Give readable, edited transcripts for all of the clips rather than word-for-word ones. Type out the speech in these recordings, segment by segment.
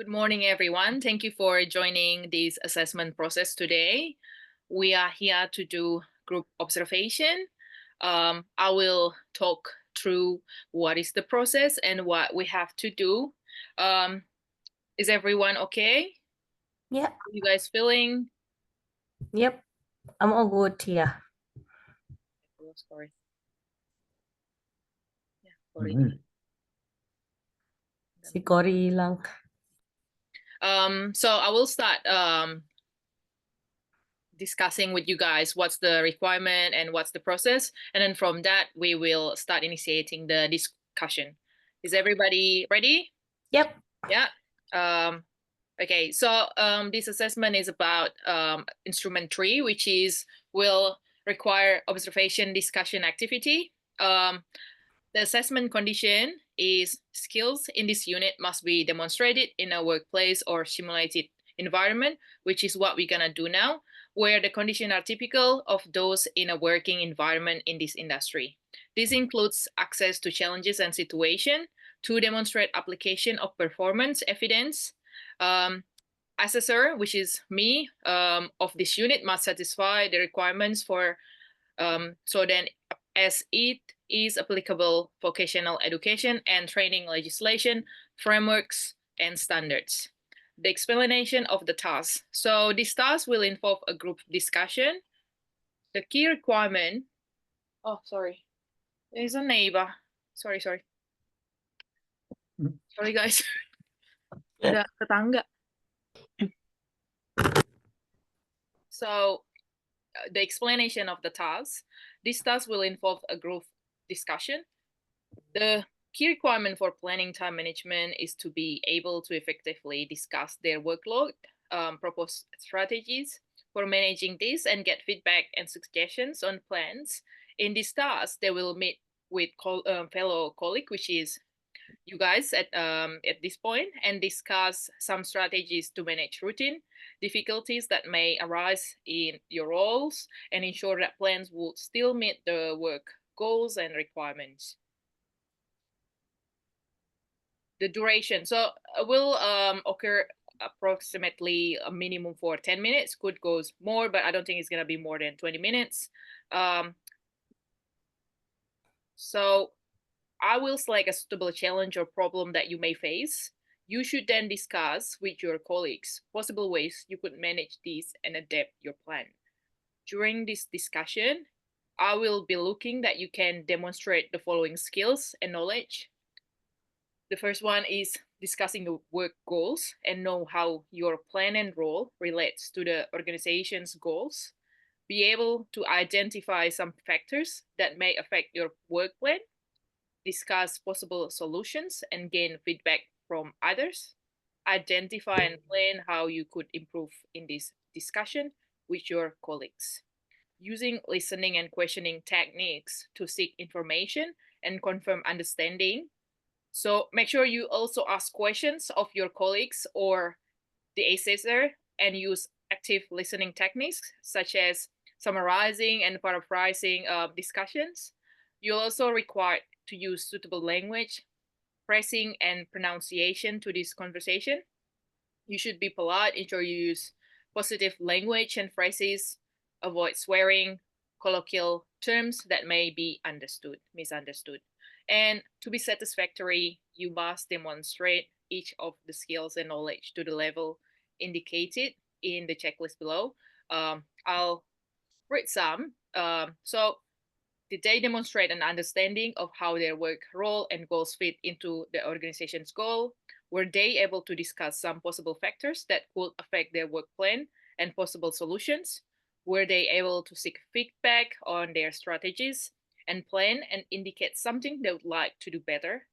Good morning, everyone. Thank you for joining this assessment process today. We are here to do group observation. I will talk through what is the process and what we have to do. Is everyone okay? Yeah. How are you guys feeling? Yep. I'm all good here. Oh, sorry. Yeah, sorry. Si Cory hilang. So I will start discussing with you guys what's the requirement and what's the process. And then from that, we will start initiating the discussion. Is everybody ready? Yep. Yeah. Okay, so this assessment is about instrument 3, which will require observation discussion activity. The assessment condition is skills in this unit must be demonstrated in a workplace or simulated environment, which is what we're gonna do now, where the conditions are typical of those in a working environment in this industry. This includes access to challenges and situation to demonstrate application of performance evidence. Assessor, which is me, of this unit must satisfy the requirements for so then as it is applicable vocational education and training legislation, frameworks, and standards. The explanation of the task. So this task will involve a group discussion. The key requirement, oh, sorry, there's a neighbor. Sorry. Sorry, guys. Ada tetangga. So the explanation of the task. This task will involve a group discussion. The key requirement for planning time management is to be able to effectively discuss their workload, propose strategies for managing this, and get feedback and suggestions on plans. In this task, they will meet with fellow colleague, which is you guys at this point, and discuss some strategies to manage routine difficulties that may arise in your roles and ensure that plans will still meet the work goals and requirements. The duration, so will occur approximately a minimum for 10 minutes, could go more, but I don't think it's going to be more than 20 minutes. So I will select a suitable challenge or problem that you may face. You should then discuss with your colleagues possible ways you could manage this and adapt your plan. During this discussion, I will be looking that you can demonstrate the following skills and knowledge. The first one is discussing the work goals and know how your plan and role relates to the organization's goals. Be able to identify some factors that may affect your work plan, discuss possible solutions and gain feedback from others, identify and plan how you could improve in this discussion with your colleagues. Using listening and questioning techniques to seek information and confirm understanding. So make sure you also ask questions of your colleagues or the assessor and use active listening techniques such as summarizing and paraphrasing discussions. You're also required to use suitable language, phrasing, and pronunciation to this conversation. You should be polite, ensure you use positive language and phrases, avoid swearing, colloquial terms that may be misunderstood. And to be satisfactory, you must demonstrate each of the skills and knowledge to the level indicated in the checklist below. I'll read some. So did they demonstrate an understanding of how their work role and goals fit into the organization's goal? Were they able to discuss some possible factors that could affect their work plan and possible solutions? Were they able to seek feedback on their strategies and plan and indicate something they would like to do better?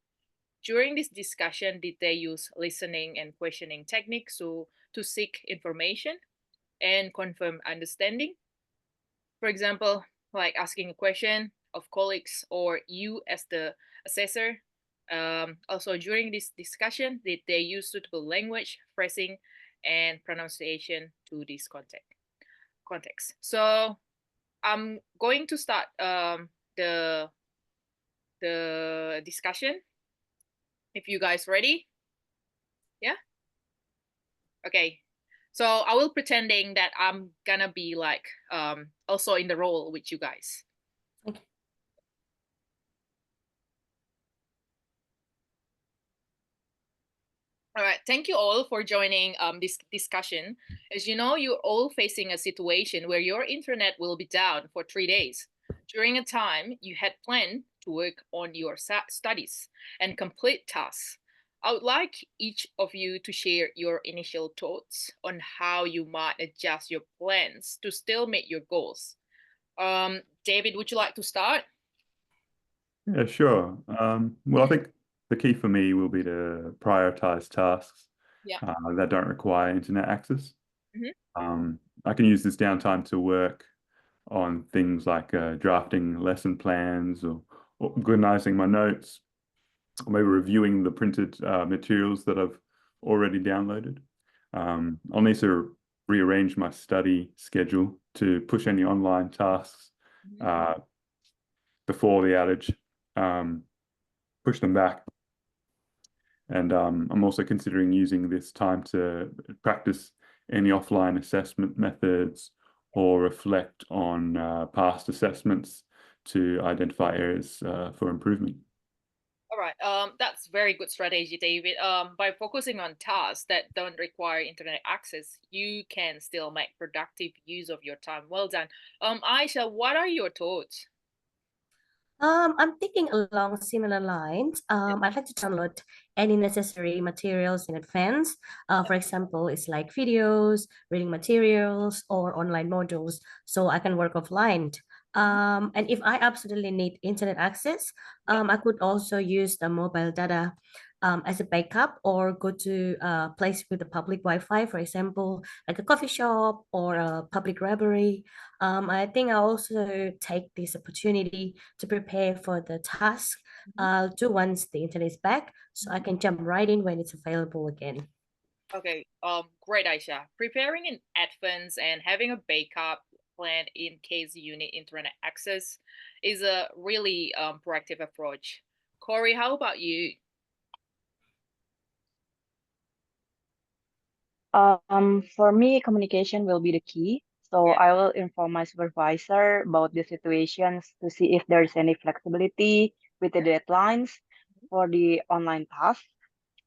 During this discussion, did they use listening and questioning techniques to seek information and confirm understanding? For example, like asking a question of colleagues or you as the assessor. Also, during this discussion, did they use suitable language, phrasing, and pronunciation to this context? So I'm going to start the discussion. If you guys ready, yeah. Okay. So I will pretending that I'm gonna be like also in the role with you guys. Okay. All right. Thank you all for joining this discussion. As you know, you're all facing a situation where your internet will be down for 3 days during a time you had planned to work on your studies and complete tasks. I would like each of you to share your initial thoughts on how you might adjust your plans to still meet your goals. David, would you like to start? Yeah, sure. Well, I think the key for me will be to prioritize tasks Yeah. that don't require internet access. Mhm. I can use this downtime to work on things like drafting lesson plans or organizing my notes, or maybe reviewing the printed materials that I've already downloaded. I'll need to rearrange my study schedule to push any online tasks before the outage, push them back. And I'm also considering using this time to practice any offline assessment methods or reflect on past assessments to identify areas for improvement. All right. That's very good strategy, David. By focusing on tasks that don't require internet access, you can still make productive use of your time. Well done. Aisha, what are your thoughts? I'm thinking along similar lines. I'd like to download any necessary materials in advance. For example, it's like videos, reading materials, or online modules, so I can work offline. And if I absolutely need internet access, Yeah. I could also use the mobile data as a backup or go to a place with a public Wi-Fi, for example, like a coffee shop or a public library. I think I also take this opportunity to prepare for the task I'll do once the internet is back, so I can jump right in when it's available again. Okay. Great, Aisha. Preparing in advance and having a backup plan in case you need internet access is a really proactive approach. Corey, how about you? For me, communication will be the key. So Yeah. I will inform my supervisor about the situations to see if there's any flexibility with the deadlines for the online tasks.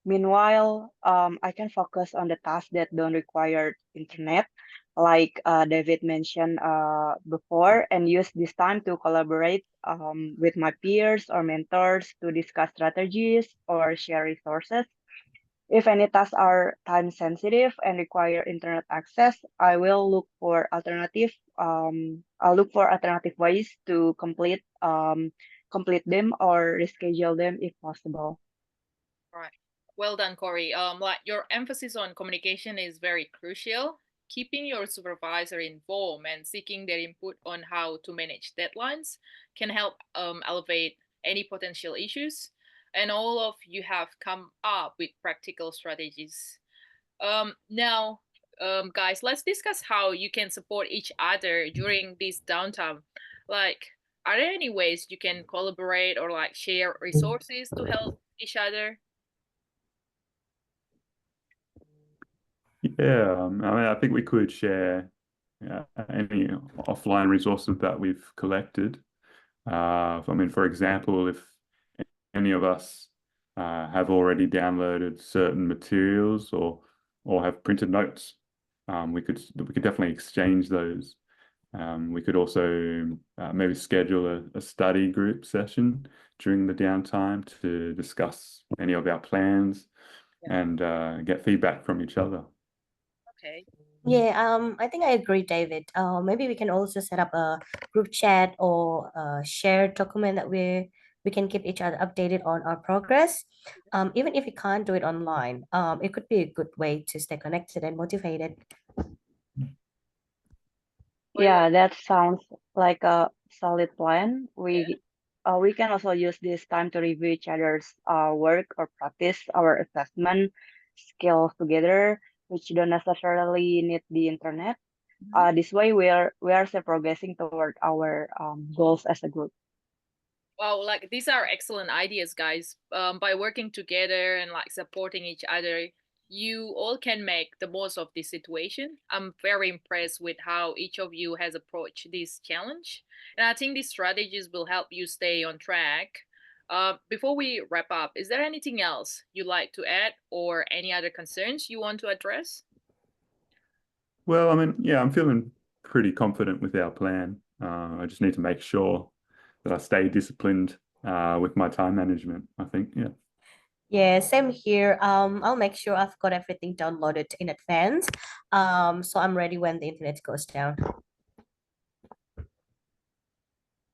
Meanwhile, I can focus on the tasks that don't require internet, like David mentioned before, and use this time to collaborate with my peers or mentors to discuss strategies or share resources. If any tasks are time sensitive and require internet access, I will look for alternative ways to complete them or reschedule them if possible. All right. Well done, Corey. Like your emphasis on communication is very crucial. Keeping your supervisor informed and seeking their input on how to manage deadlines can help elevate any potential issues. And all of you have come up with practical strategies. Now, guys, let's discuss how you can support each other during this downtime. Like, are there any ways you can collaborate or like share resources to help each other? Yeah, I mean, I think we could share any offline resources that we've collected. I mean, for example, if any of us have already downloaded certain materials or have printed notes, we could definitely exchange those. We could also maybe schedule a study group session during the downtime to discuss any of our plans and get feedback from each other. Okay. Yeah, I think I agree, David. Maybe we can also set up a group chat or a shared document that we can keep each other updated on our progress. Even if we can't do it online, it could be a good way to stay connected and motivated. What do you Yeah, that sounds like a solid plan. We can also use this time to review each other's work or practice our assessment skills together, which don't necessarily need the internet. want? This way, we are still progressing toward our goals as a group. Wow, like these are excellent ideas, guys. By working together and like supporting each other, you all can make the most of this situation. I'm very impressed with how each of you has approached this challenge. And I think these strategies will help you stay on track. Before we wrap up, is there anything else you'd like to add or any other concerns you want to address? Well, I mean, yeah, I'm feeling pretty confident with our plan. I just need to make sure that I stay disciplined with my time management, I think. Yeah. Yeah, same here. I'll make sure I've got everything downloaded in advance. So I'm ready when the internet goes down.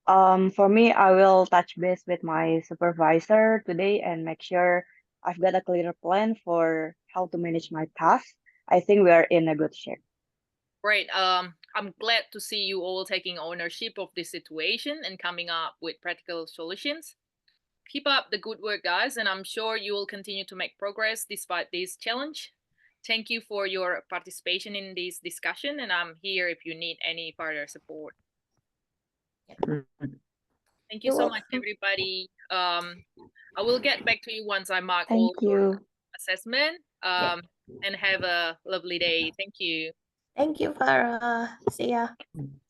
For me, I will touch base with my supervisor today and make sure I've got a clear plan for how to manage my tasks. I think we are in a good shape. Great. I'm glad to see you all taking ownership of this situation and coming up with practical solutions. Keep up the good work, guys, and I'm sure you will continue to make progress despite this challenge. Thank you for your participation in this discussion, and I'm here if you need any further support. Thank you You're so much, welcome. everybody. I will get back to you once I mark Thank all your you. assessment. Yeah. And have a lovely day. Thank you. Thank you, Farah. See ya.